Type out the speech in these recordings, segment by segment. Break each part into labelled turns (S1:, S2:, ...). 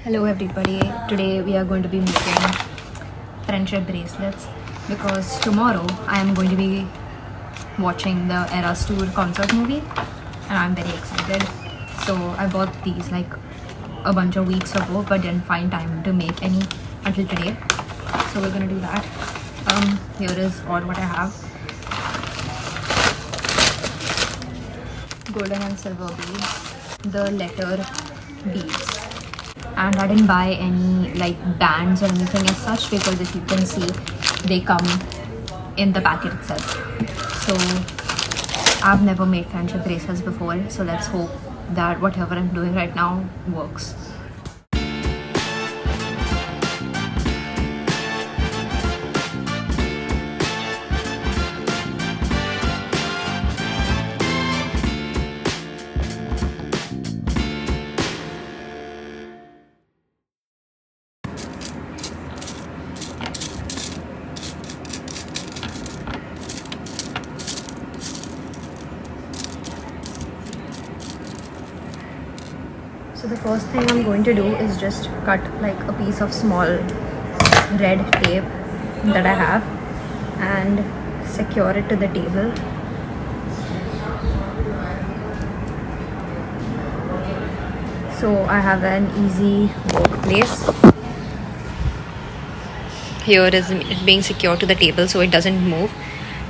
S1: Hello everybody, today we are going to be making friendship bracelets because tomorrow I am going to be watching the ERAS tour concert movie and I'm very excited. So I bought these like a bunch of weeks ago but didn't find time to make any until today. So we're gonna do that. Here is all what I have. Golden and silver beads, the letter beads. And I didn't buy any like bands or anything as such because if you can see they come in the packet itself. So I've never made friendship bracelets before, so let's hope that whatever I'm doing right now works. So the first thing I'm going to do is just cut like a piece of small red tape that I have and secure it to the table. So I have an easy workplace. Here is it being secured to the table so it doesn't move.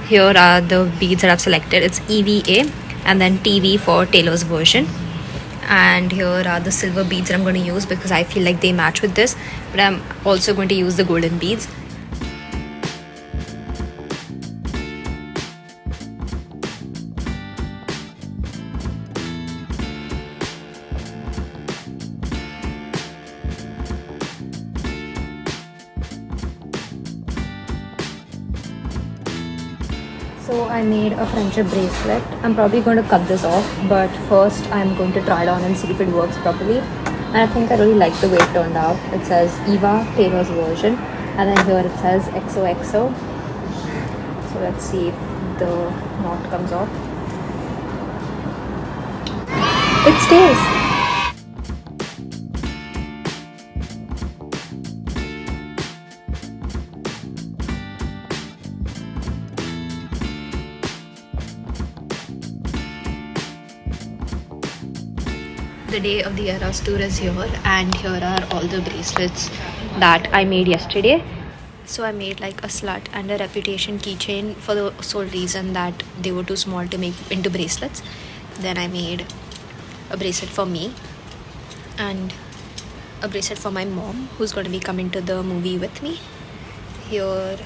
S1: Here are the beads that I've selected. It's EVA and then TV for Taylor's version. And here are the silver beads that I'm going to use because I feel like they match with this, but I'm also going to use the golden beads. So I made a friendship bracelet. I'm probably going to cut this off, but first I'm going to try it on and see if it works properly. And I think I really like the way it turned out. It says Eva, Taylor's version, and then here it says XOXO. So let's see if the knot comes off. It stays. The day of the ERAS tour is here, and here are all the bracelets that I made yesterday. So I made like a slut and a reputation keychain for the sole reason that they were too small to make into bracelets. Then I made a bracelet for me and a bracelet for my mom who's going to be coming to the movie with me. Here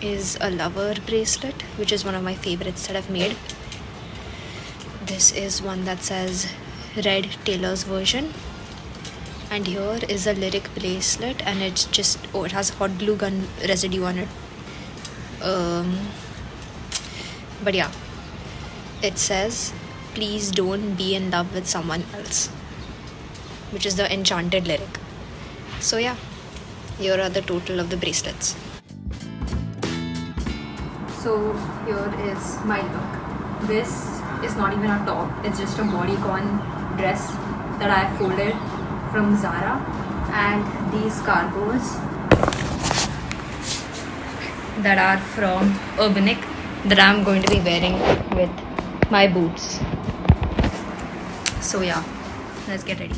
S1: is a lover bracelet, which is one of my favorites that I've made. This is one that says Red Taylor's version, and here is a lyric bracelet, and it's just it has hot glue gun residue on it. But yeah, it says please don't be in love with someone else, which is the enchanted lyric. So yeah, here are the total of the bracelets. So here is my look. This is not even a top, it's just a bodycon dress that I folded from Zara, and these cargos that are from Urbanic that I'm going to be wearing with my boots. So yeah, let's get ready.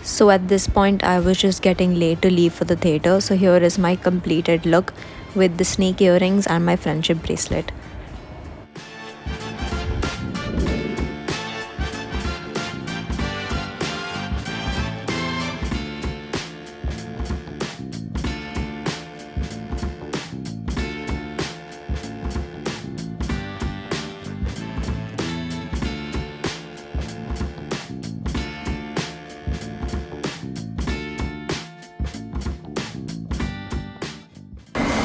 S1: So at this point I was just getting late to leave for the theatre, so here is my completed look with the snake earrings and my friendship bracelet.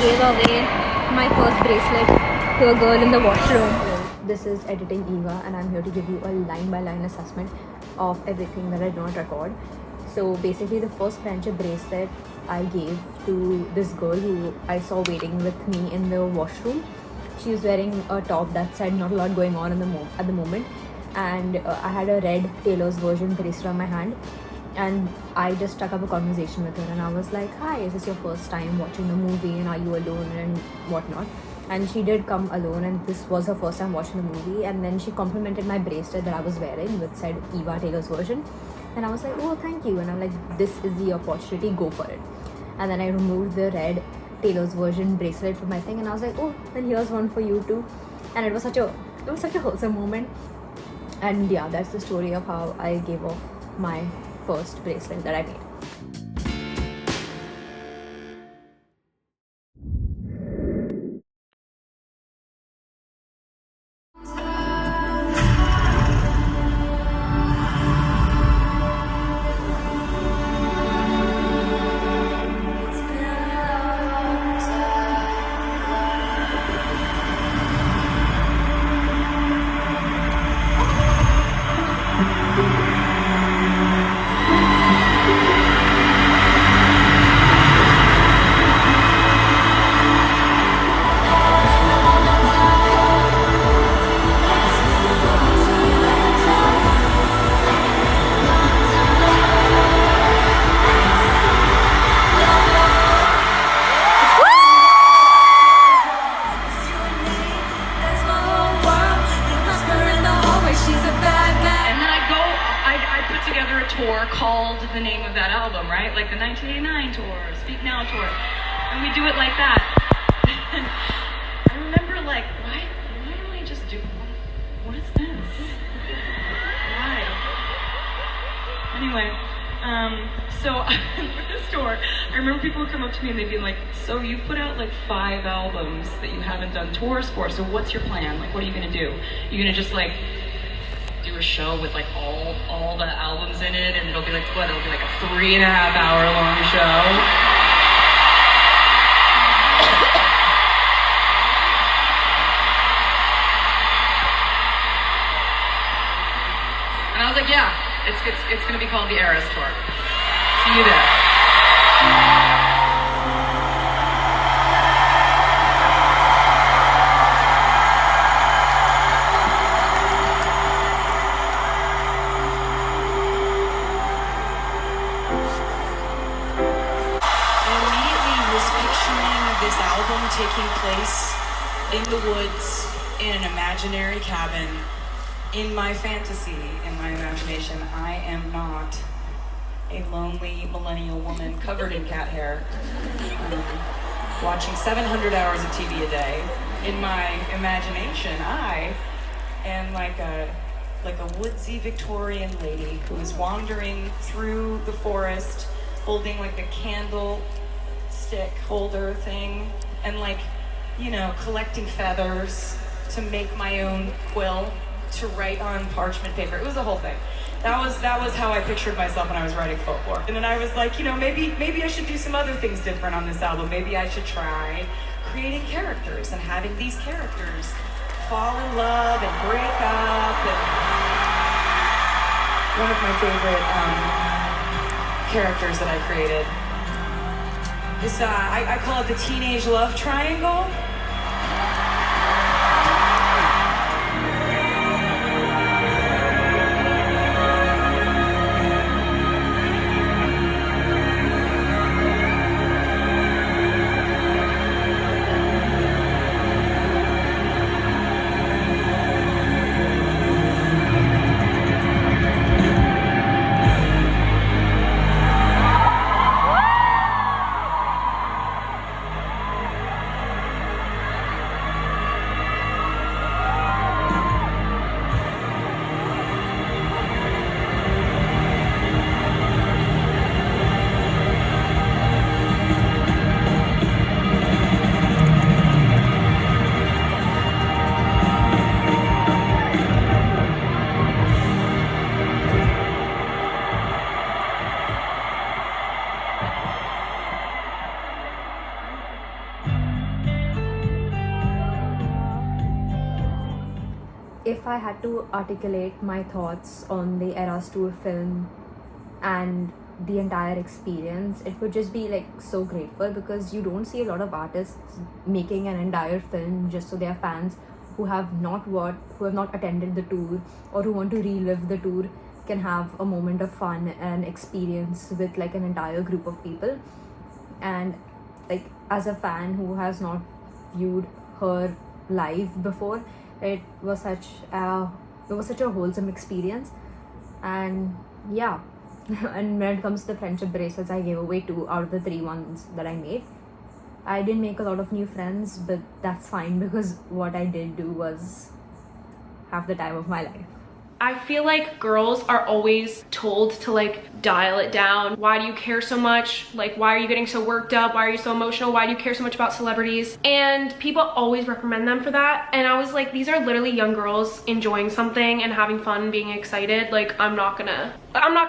S1: Gave away my first bracelet to a girl in the washroom. This is editing Eva, and I'm here to give you a line-by-line assessment of everything that I did not record. So basically, the first friendship bracelet I gave to this girl who I saw waiting with me in the washroom. She was wearing a top that said "not a lot going on at the moment," and I had a red Taylor's version bracelet on my hand. And I just struck up a conversation with her, and I was like, "Hi, is this your first time watching the movie, and are you alone and whatnot?" And she did come alone, and this was her first time watching the movie. And then she complimented my bracelet that I was wearing, which said Eva Taylor's version. And I was like, "Oh, thank you." And I'm like, "This is the opportunity, go for it." And then I removed the red Taylor's version bracelet from my thing, and I was like, "Oh, then here's one for you too." And it was such a wholesome moment. And yeah, that's the story of how I gave off my first bracelet that I made.
S2: Tour called the name of that album, right? Like the 1989 tour, Speak Now tour. And we do it like that. I remember like, why am I just doing, what is this? Why? Anyway, so with this tour, I remember people would come up to me and they'd be like, "So you put out like 5 albums that you haven't done tours for, so what's your plan? Like, what are you gonna do? You're gonna just like do a show with like all the albums in it, and it'll be like what? It'll be like a 3.5-hour long show." And I was like, "Yeah, it's gonna be called the ERAS tour. See you there." This album taking place in the woods in an imaginary cabin. In my fantasy, in my imagination, I am not a lonely millennial woman covered in cat hair, watching 700 hours of TV a day. In my imagination, I am like a woodsy Victorian lady who is wandering through the forest, holding like a candle stick holder thing, and like, you know, collecting feathers to make my own quill to write on parchment paper. It was a whole thing. That was how I pictured myself when I was writing folklore. And then I was like, you know, maybe I should do some other things different on this album. Maybe I should try creating characters and having these characters fall in love and break up. And one of my favorite characters that I created is, I call it the teenage love triangle.
S1: if I had to articulate my thoughts on the ERAS tour film and the entire experience, it would just be like so grateful, because you don't see a lot of artists making an entire film just so their fans who have not attended the tour or who want to relive the tour can have a moment of fun and experience with like an entire group of people. And like, as a fan who has not viewed her live before, it was such a wholesome experience. And yeah. And when it comes to the friendship bracelets, I gave away 2 out of the 3 ones that I made. I didn't make a lot of new friends, but that's fine, because what I did do was have the time of my life.
S3: I feel like girls are always told to like dial it down. Why do you care so much? Like, why are you getting so worked up? Why are you so emotional? Why do you care so much about celebrities? And people always reprimand them for that. And I was like, these are literally young girls enjoying something and having fun, being excited. Like, I'm not gonna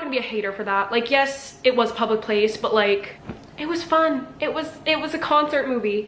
S3: be a hater for that. Like, yes, it was a public place, but like, it was fun. It was a concert movie.